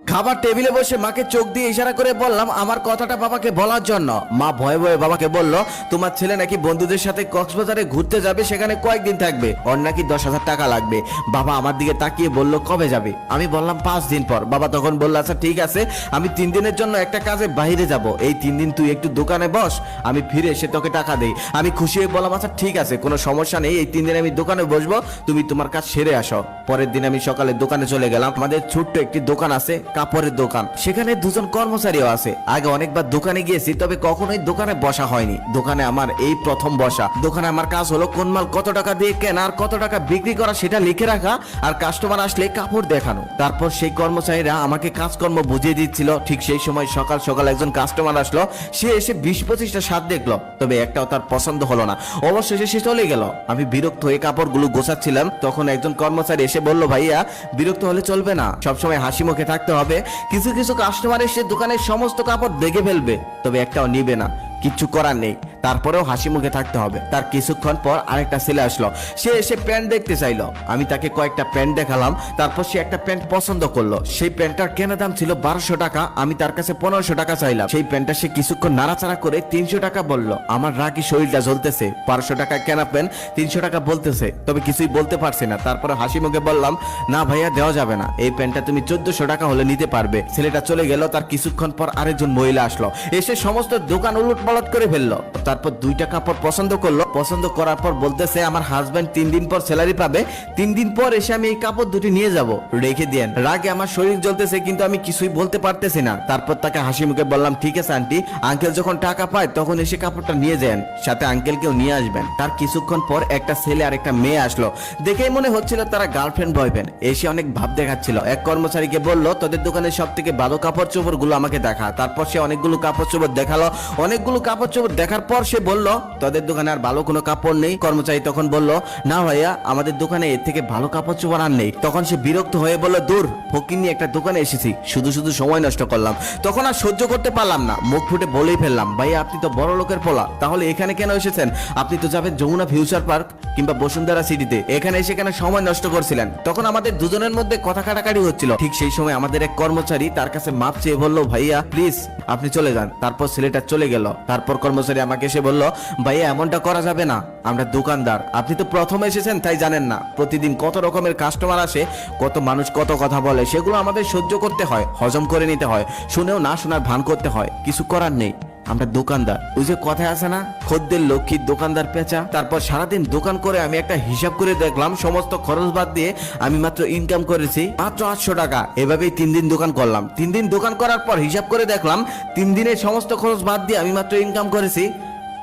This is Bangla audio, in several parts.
খাবার টেবিলে বসে মাকে চোখ দিয়ে ইশারা করে বললাম আমার কথাটা বাবাকে বলার জন্য। মা ভয়ে ভয়ে বাবাকে বলল, তোমার ছেলে নাকি বন্ধুদের সাথে কক্সবাজারে ঘুরতে যাবে, সেখানে কয়েকদিন থাকবে, ওর নাকি 10,000 টাকা লাগবে। বাবা আমার দিকে তাকিয়ে বলল, কবে যাবে? আমি বললাম 5 দিন পর। বাবা তখন বলল, আচ্ছা ঠিক আছে, আমি 3 দিনের জন্য একটা কাজে বাইরে যাব, এই 3 দিন তুই একটু দোকানে বস, আমি ফিরে এসে তোকে টাকা দেই। আমি খুশি হয়ে বললাম, আচ্ছা ঠিক আছে, কোনো সমস্যা নেই, এই 3 দিন আমি দোকানে বসবো, তুমি তোমার কাজ সেরে আসো। পরের দিন আমি সকালে দোকানে চলে গেলাম। আমাদের ছোট্ট একটি দোকান আছে, কাপড়ের দোকান, সেখানে 2জন কর্মচারীও আছে। আগে অনেকবার দোকানে গিয়েছি, তবে কখনোই দোকানে বসা হয়নি, দোকানে আমার এই প্রথম বসা। দোকানে আমার কাজ হলো কোন মাল কত টাকা দিয়ে কেনা আর কত টাকা বিক্রি করা সেটা লিখে রাখা, আর কাস্টমার আসলে কাপড় দেখানো। তারপর সেই কর্মচারীরা আমাকে কাজকর্ম বুঝিয়ে দিচ্ছিল। ঠিক সেই সময় সকাল সকাল একজন কাস্টমার আসলো, সে এসে 20-25টা শার্ট দেখলো, তবে একটাও তার পছন্দ হলো না, অবশেষে সে চলে গেল। আমি বিরক্ত হয়ে কাপড়গুলো গোছাচ্ছিলাম, তখন একজন কর্মচারী এসে বলল, ভাইয়া বিরক্ত হলে চলবে না, সবসময় হাসি মুখে থাকতে হবে, কিছু কিছু কাস্টমার এসে দোকানের সমস্ত কাপড় দেখে ফেলবে, তবে একটাও নিবে না, কিচ্ছু করার নেই, তারপরেও হাসি মুখে থাকতে হবে। তার কিছুক্ষণ পর আরেকটা ছেলে আসলো, সে এসে প্যান্ট দেখতে চাইলো, আমি তাকে কয়েকটা প্যান্ট দেখালাম, তারপর সে একটা প্যান্ট পছন্দ করলো। সেই প্যান্টটার কেনা দাম ছিল 1200 টাকা, আমি তার কাছে 1500 টাকা চাইলাম। সেই প্যান্টটা সে কিছুক্ষণ নাড়াচাড়া করে 300 টাকা বললো। আমার রাগি শরীরটা জ্বলতেছে, 1200 টাকা কেনা প্যান্ট 300 টাকা বলতেছে, তবে কিছুই বলতে পারছি না। তারপরে হাসি মুখে বললাম, না ভাইয়া দেওয়া যাবে না, এই প্যান্টটা তুমি 1400 টাকা হলে নিতে পারবে। ছেলেটা চলে গেল। তার কিছুক্ষণ পর আরেকজন মহিলা আসলো, এসে সমস্ত দোকান উলট পালট করে ফেললো। তারপর 2টা কাপড় পছন্দ করলো, পছন্দ করার পর বলতেছে, আমার হাজবেন্ড 3 দিন পর স্যালারি পাবে, 3 দিন পর এসে আমি এই কাপড় দুটি নিয়ে যাব, রেখে দেন। রাগে আমার শরীর জ্বলতেছে, কিন্তু আমি কিছুই বলতে পারতেছি না। তারপর তাকে হাসি মুখে বললাম, ঠিক আছে আন্টি, আঙ্কেল যখন টাকা পায় তখন এসে কাপড়টা নিয়ে যান, সাথে আঙ্কেলকেও নিয়ে আসবেন। তার কিছুক্ষণ পর একটা ছেলে আর একটা মেয়ে আসলো, দেখেই মনে হচ্ছিল তারা গার্লফ্রেন্ড বয়ফ্রেন্ড। এসে অনেক ভাব দেখাচ্ছিল। এক কর্মচারীকে বলল, তোদের দোকানের সব থেকে ভালো কাপড় চোপড় গুলো আমাকে দেখা। তারপর সে অনেকগুলো কাপড় চোপড় দেখালো। অনেকগুলো কাপড় চোপড় দেখার পর সে বলল, তোদের দোকানে আর ভালো কোনো কাপড় নেই? কর্মচারী তখন বলল, না ভাইয়া, আমাদের দোকানে এর থেকে ভালো কাপড় চোপড় আর নেই। তখন সে বিরক্ত হয়ে বলল, দূর, ফকিন্নি একটা দোকানে এসেছি, শুধু শুধু সময় নষ্ট করলাম। তখন আর সহ্য করতে পারলাম না, মুখ ফুটে বলেই ফেললাম, ভাইয়া আপনি তো বড় লোকের পোলা, তাহলে এখানে কেন এসেছেন? আপনি তো যাবেন যমুনা ফিউচার পার্ক কিংবা বসুন্ধরা সিটিতে, এখানে এসে কেন সময় নষ্ট করছিলেন? তখন আমাদের দুজনের মধ্যে কথা কাটাকাটি হচ্ছিল। ঠিক সেই সময় আমাদের এক কর্মচারী তার কাছে মাপ চেয়ে বলল, ভাইয়া প্লিজ আপনি চলে যান। তারপর ছেলেটা চলে গেল। তারপর কর্মচারী আমাকে এসে বলল, ভাইয়া এমনটা করা যাবে না, আমরা দোকানদার, আপনি তো প্রথম এসেছেন তাই জানেন না, প্রতিদিন কত রকমের কাস্টমার আসে, কত মানুষ কত কথা বলে, সেগুলো আমাদের সহ্য করতে হয়, হজম করে নিতে হয়, শুনেও না শোনার ভান করতে হয়, কিছু করার নেই, আমরা দোকানদার। ওই যে কথায় আছে না, খদ্দের লক্ষ্মী দোকানদার পেঁচা। তারপর সারাদিন দোকান করে আমি একটা হিসাব করে দেখলাম, সমস্ত খরচ বাদ দিয়ে আমি মাত্র ইনকাম করেছি মাত্র 800 টাকা। এভাবেই 3 দিন দোকান করলাম। 3 দিন দোকান করার পর হিসাব করে দেখলাম 3 দিনের সমস্ত খরচ বাদ দিয়ে আমি মাত্র ইনকাম করেছি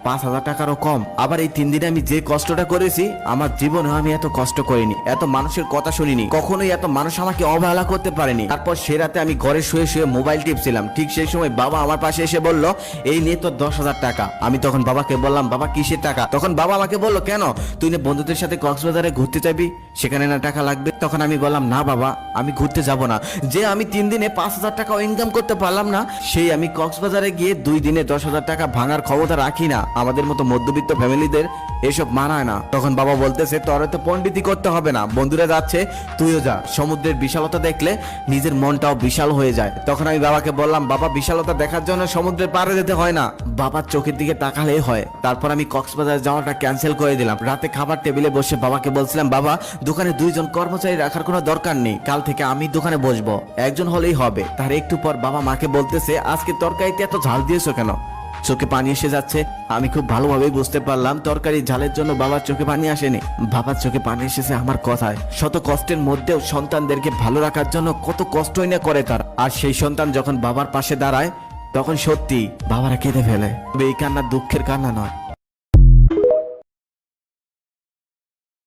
5000 টাকারও কম। আবার এই 3 দিনে আমি যে কষ্টটা করেছি, আমার জীবনে আমি এত কষ্ট করিনি, এত মানুষের কথা শুনিনি, কখনোই এত মানুষ আমাকে অবহেলা করতে পারেনি। তারপর সে রাতে আমি ঘরে শুয়ে শুয়ে মোবাইল টিপছিলাম। ঠিক সেই সময় বাবা আমার পাশে এসে বলল, এই নিয়ে তোর 10,000 টাকা। আমি তখন বাবাকে বললাম, বাবা কিসের টাকা? তখন বাবা আমাকে বলল, কেন তুই না বন্ধুদের সাথে কক্সবাজারে ঘুরতে যাবি, সেখানে না টাকা লাগবে? তখন আমি বললাম, না বাবা, আমি ঘুরতে যাব না, যে আমি 3 দিনে 5000 টাকা ইনকাম করতে পারলাম না, সেই আমি কক্সবাজারে গিয়ে 2 দিনে 10,000 টাকা ভাঙার ক্ষমতা রাখি না। আমাদের মতো মধ্যবিত্ত ফ্যামিলিদের এসব মানায় না। তখন বাবা বলতেছে, তোর তো পণ্ডিতি করতে হবে না, বন্ধুরা যাচ্ছে তুইও যা, সমুদ্রের বিশালতা দেখলে নিজের মনটাও বিশাল হয়ে যায়। তখন আমি বাবাকে বললাম, বাবা বিশালতা দেখার জন্য সমুদ্রের পাড়ে যেতে হয় না, বাবার চোখের দিকে তাকালেই হয়। তারপর আমি কক্সবাজার যাওয়াটা ক্যান্সেল করে দিলাম। রাতে খাবার টেবিলে বসে বাবাকে বলছিলাম, বাবা দোকানে 2 জন কর্মচারী রাখার কোনো দরকার নেই, কাল থেকে আমি দোকানে বসবো, একজন হলেই হবে। তার একটু পর বাবা মাকে বলতেছে, আজকে তরকারিতে এত ঝাল দিয়েছো কেন? চোখে পানি এসে যাচ্ছে। আমি খুব ভালোভাবেই বুঝতে পারলাম তরকারি ঝালের জন্য বাবার চোখে পানি আসেনি, বাবার চোখে পানি এসেছে আমার কথায়। শত কষ্টের মধ্যেও সন্তানদেরকে ভালো রাখার জন্য কত কষ্টই না করে তার, আর সেই সন্তান যখন বাবার পাশে দাঁড়ায় তখন সত্যি বাবারা কেঁদে ফেলে। তবে এই কান্না দুঃখের কান্না নয়,